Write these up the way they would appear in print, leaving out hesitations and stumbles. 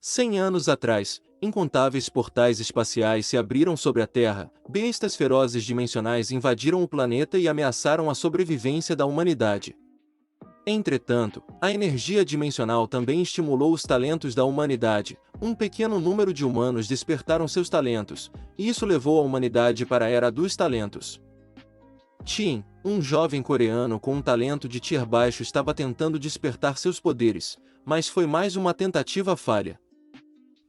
100 anos atrás, incontáveis portais espaciais se abriram sobre a Terra, bestas ferozes dimensionais invadiram o planeta e ameaçaram a sobrevivência da humanidade. Entretanto, a energia dimensional também estimulou os talentos da humanidade. Um pequeno número de humanos despertaram seus talentos, e isso levou a humanidade para a Era dos Talentos. Tim, um jovem coreano com um talento de tier baixo, estava tentando despertar seus poderes, mas foi mais uma tentativa falha.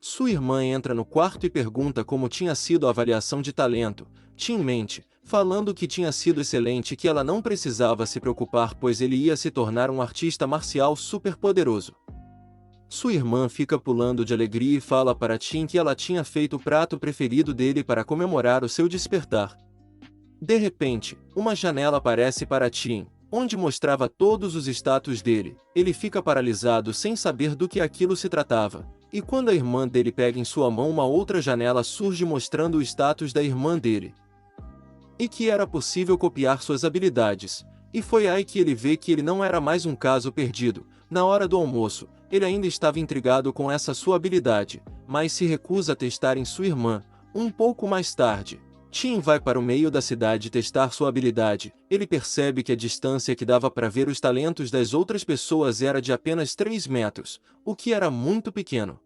Sua irmã entra no quarto e pergunta como tinha sido a avaliação de talento. Tim mente, falando que tinha sido excelente e que ela não precisava se preocupar pois ele ia se tornar um artista marcial super poderoso. Sua irmã fica pulando de alegria e fala para Tim que ela tinha feito o prato preferido dele para comemorar o seu despertar. De repente, uma janela aparece para Tim, onde mostrava todos os status dele. Ele fica paralisado sem saber do que aquilo se tratava. E quando a irmã dele pega em sua mão, uma outra janela surge mostrando o status da irmã dele. E que era possível copiar suas habilidades. E foi aí que ele vê que ele não era mais um caso perdido. Na hora do almoço, ele ainda estava intrigado com essa sua habilidade, mas se recusa a testar em sua irmã. Um pouco mais tarde, Tim vai para o meio da cidade testar sua habilidade. Ele percebe que a distância que dava para ver os talentos das outras pessoas era de apenas 3 metros, o que era muito pequeno.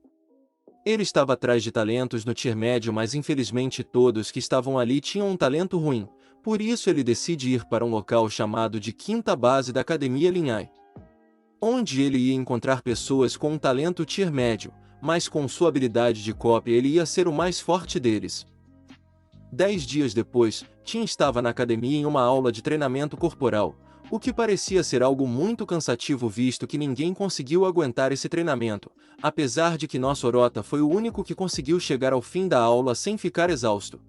Ele estava atrás de talentos no tier médio, mas infelizmente todos que estavam ali tinham um talento ruim. Por isso ele decide ir para um local chamado de Quinta Base da Academia Linhai, onde ele ia encontrar pessoas com um talento tier médio, mas com sua habilidade de cópia ele ia ser o mais forte deles. 10 dias depois, Tim estava na academia em uma aula de treinamento corporal, o que parecia ser algo muito cansativo visto que ninguém conseguiu aguentar esse treinamento, apesar de que nosso Orota foi o único que conseguiu chegar ao fim da aula sem ficar exausto.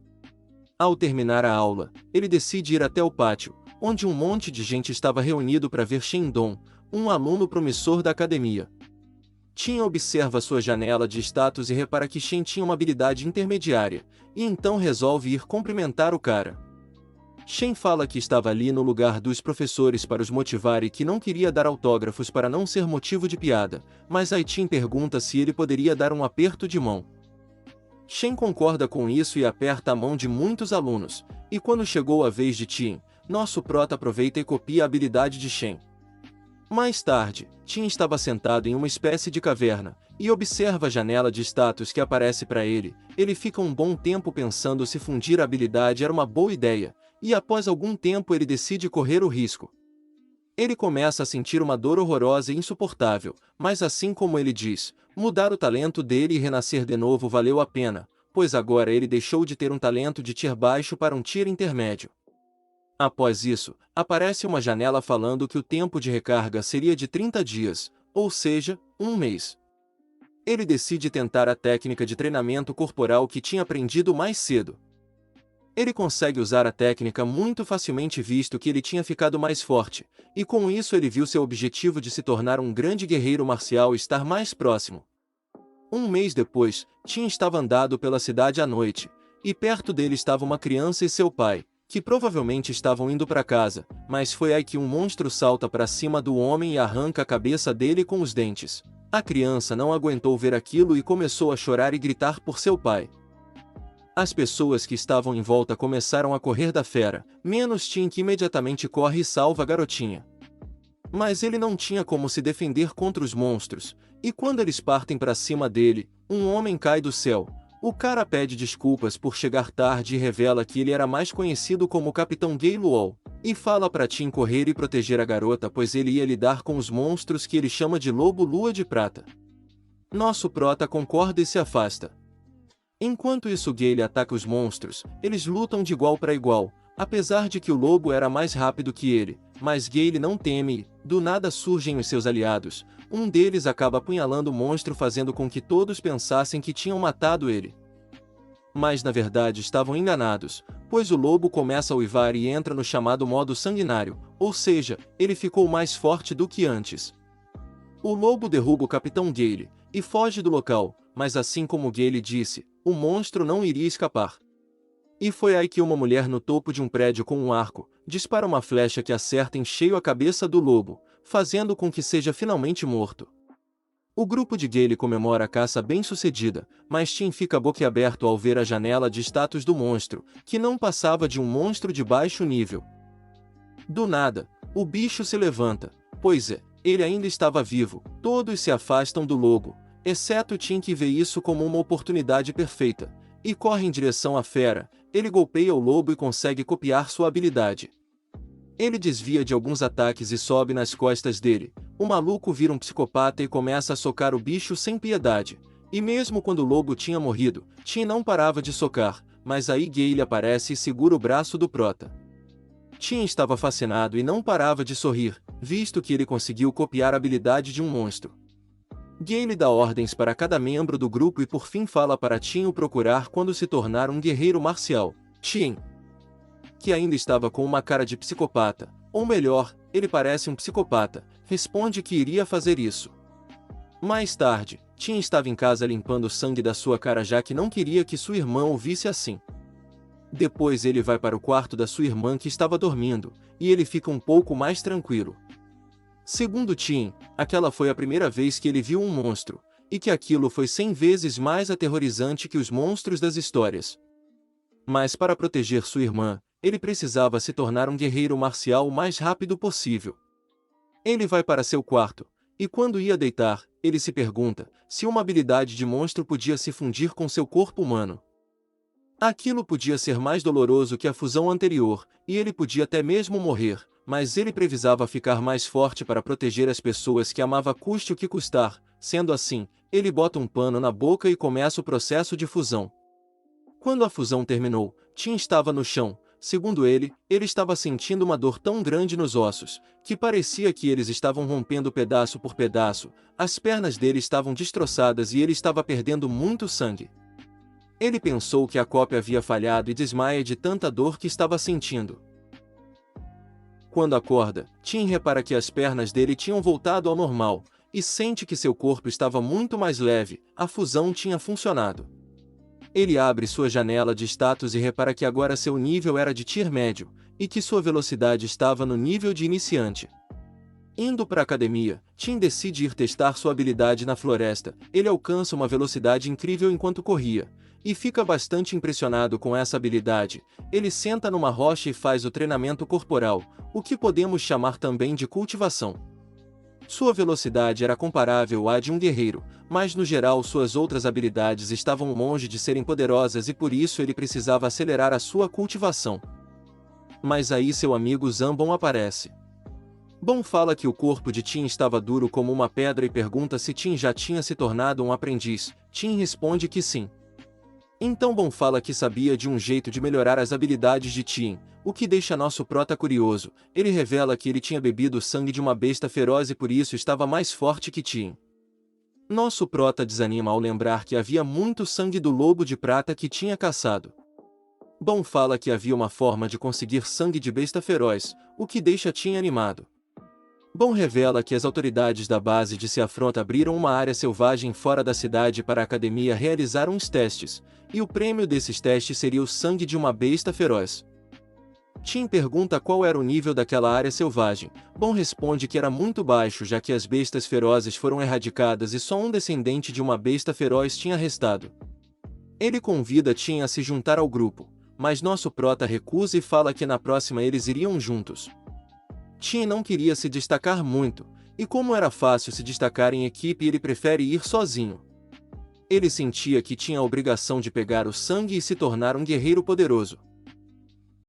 Ao terminar a aula, ele decide ir até o pátio, onde um monte de gente estava reunido para ver Shendong, um aluno promissor da academia. Tim observa sua janela de status e repara que Shen tinha uma habilidade intermediária, e então resolve ir cumprimentar o cara. Shen fala que estava ali no lugar dos professores para os motivar e que não queria dar autógrafos para não ser motivo de piada, mas aí Tim pergunta se ele poderia dar um aperto de mão. Shen concorda com isso e aperta a mão de muitos alunos, e quando chegou a vez de Tim, nosso prota aproveita e copia a habilidade de Shen. Mais tarde, Tim estava sentado em uma espécie de caverna, e observa a janela de status que aparece para ele. Ele fica um bom tempo pensando se fundir a habilidade era uma boa ideia, e após algum tempo ele decide correr o risco. Ele começa a sentir uma dor horrorosa e insuportável, mas assim como ele diz, mudar o talento dele e renascer de novo valeu a pena, pois agora ele deixou de ter um talento de tier baixo para um tier intermédio. Após isso, aparece uma janela falando que o tempo de recarga seria de 30 dias, ou seja, um mês. Ele decide tentar a técnica de treinamento corporal que tinha aprendido mais cedo. Ele consegue usar a técnica muito facilmente visto que ele tinha ficado mais forte, e com isso ele viu seu objetivo de se tornar um grande guerreiro marcial estar mais próximo. Um mês depois, Tim estava andando pela cidade à noite, e perto dele estava uma criança e seu pai, que provavelmente estavam indo para casa, mas foi aí que um monstro salta para cima do homem e arranca a cabeça dele com os dentes. A criança não aguentou ver aquilo e começou a chorar e gritar por seu pai. As pessoas que estavam em volta começaram a correr da fera, menos Tim, que imediatamente corre e salva a garotinha. Mas ele não tinha como se defender contra os monstros, e quando eles partem para cima dele, um homem cai do céu. O cara pede desculpas por chegar tarde e revela que ele era mais conhecido como Capitão Gay Luol, e fala para Tim correr e proteger a garota pois ele ia lidar com os monstros que ele chama de Lobo Lua de Prata. Nosso prota concorda e se afasta. Enquanto isso Gale ataca os monstros, eles lutam de igual para igual, apesar de que o lobo era mais rápido que ele, mas Gale não teme e, do nada surgem os seus aliados. Um deles acaba apunhalando o monstro fazendo com que todos pensassem que tinham matado ele. Mas na verdade estavam enganados, pois o lobo começa a uivar e entra no chamado modo sanguinário, ou seja, ele ficou mais forte do que antes. O lobo derruba o Capitão Gale e foge do local, mas assim como Gale disse, o monstro não iria escapar. E foi aí que uma mulher no topo de um prédio com um arco, dispara uma flecha que acerta em cheio a cabeça do lobo, fazendo com que seja finalmente morto. O grupo de Gale comemora a caça bem-sucedida, mas Tim fica boquiaberto ao ver a janela de status do monstro, que não passava de um monstro de baixo nível. Do nada, o bicho se levanta, pois ele ainda estava vivo. Todos se afastam do lobo, exceto Tim, que vê isso como uma oportunidade perfeita, e corre em direção à fera. Ele golpeia o lobo e consegue copiar sua habilidade. Ele desvia de alguns ataques e sobe nas costas dele. O maluco vira um psicopata e começa a socar o bicho sem piedade. E mesmo quando o lobo tinha morrido, Tim não parava de socar, mas aí Gale aparece e segura o braço do prota. Tim estava fascinado e não parava de sorrir, visto que ele conseguiu copiar a habilidade de um monstro. Gale dá ordens para cada membro do grupo e por fim fala para Tim o procurar quando se tornar um guerreiro marcial. Tim, que ainda estava com uma cara de psicopata, ou melhor, ele parece um psicopata, responde que iria fazer isso. Mais tarde, Tim estava em casa limpando o sangue da sua cara já que não queria que sua irmã o visse assim. Depois ele vai para o quarto da sua irmã que estava dormindo, e ele fica um pouco mais tranquilo. Segundo Tim, aquela foi a primeira vez que ele viu um monstro, e que aquilo foi 100 vezes mais aterrorizante que os monstros das histórias. Mas para proteger sua irmã, ele precisava se tornar um guerreiro marcial o mais rápido possível. Ele vai para seu quarto, e quando ia deitar, ele se pergunta se uma habilidade de monstro podia se fundir com seu corpo humano. Aquilo podia ser mais doloroso que a fusão anterior, e ele podia até mesmo morrer, mas ele precisava ficar mais forte para proteger as pessoas que amava custe o que custar. Sendo assim, ele bota um pano na boca e começa o processo de fusão. Quando a fusão terminou, Tim estava no chão. Segundo ele estava sentindo uma dor tão grande nos ossos, que parecia que eles estavam rompendo pedaço por pedaço, as pernas dele estavam destroçadas e ele estava perdendo muito sangue. Ele pensou que a cópia havia falhado e desmaia de tanta dor que estava sentindo. Quando acorda, Tim repara que as pernas dele tinham voltado ao normal, e sente que seu corpo estava muito mais leve. A fusão tinha funcionado. Ele abre sua janela de status e repara que agora seu nível era de tier médio, e que sua velocidade estava no nível de iniciante. Indo para a academia, Tim decide ir testar sua habilidade na floresta. Ele alcança uma velocidade incrível enquanto corria, e fica bastante impressionado com essa habilidade. Ele senta numa rocha e faz o treinamento corporal, o que podemos chamar também de cultivação. Sua velocidade era comparável à de um guerreiro, mas no geral suas outras habilidades estavam longe de serem poderosas e por isso ele precisava acelerar a sua cultivação. Mas aí seu amigo Zambon aparece. Bon fala que o corpo de Tim estava duro como uma pedra e pergunta se Tim já tinha se tornado um aprendiz. Tim responde que sim. Então Bon fala que sabia de um jeito de melhorar as habilidades de Tim, o que deixa nosso prota curioso. Ele revela que ele tinha bebido o sangue de uma besta feroz e por isso estava mais forte que Tim. Nosso prota desanima ao lembrar que havia muito sangue do lobo de prata que tinha caçado. Bon fala que havia uma forma de conseguir sangue de besta feroz, o que deixa Tim animado. Bon revela que as autoridades da base de Se Afronta abriram uma área selvagem fora da cidade para a academia realizar uns testes, e o prêmio desses testes seria o sangue de uma besta feroz. Tim pergunta qual era o nível daquela área selvagem. Bon responde que era muito baixo já que as bestas ferozes foram erradicadas e só um descendente de uma besta feroz tinha restado. Ele convida Tim a se juntar ao grupo, mas nosso prota recusa e fala que na próxima eles iriam juntos. Tim não queria se destacar muito, e como era fácil se destacar em equipe ele prefere ir sozinho. Ele sentia que tinha a obrigação de pegar o sangue e se tornar um guerreiro poderoso.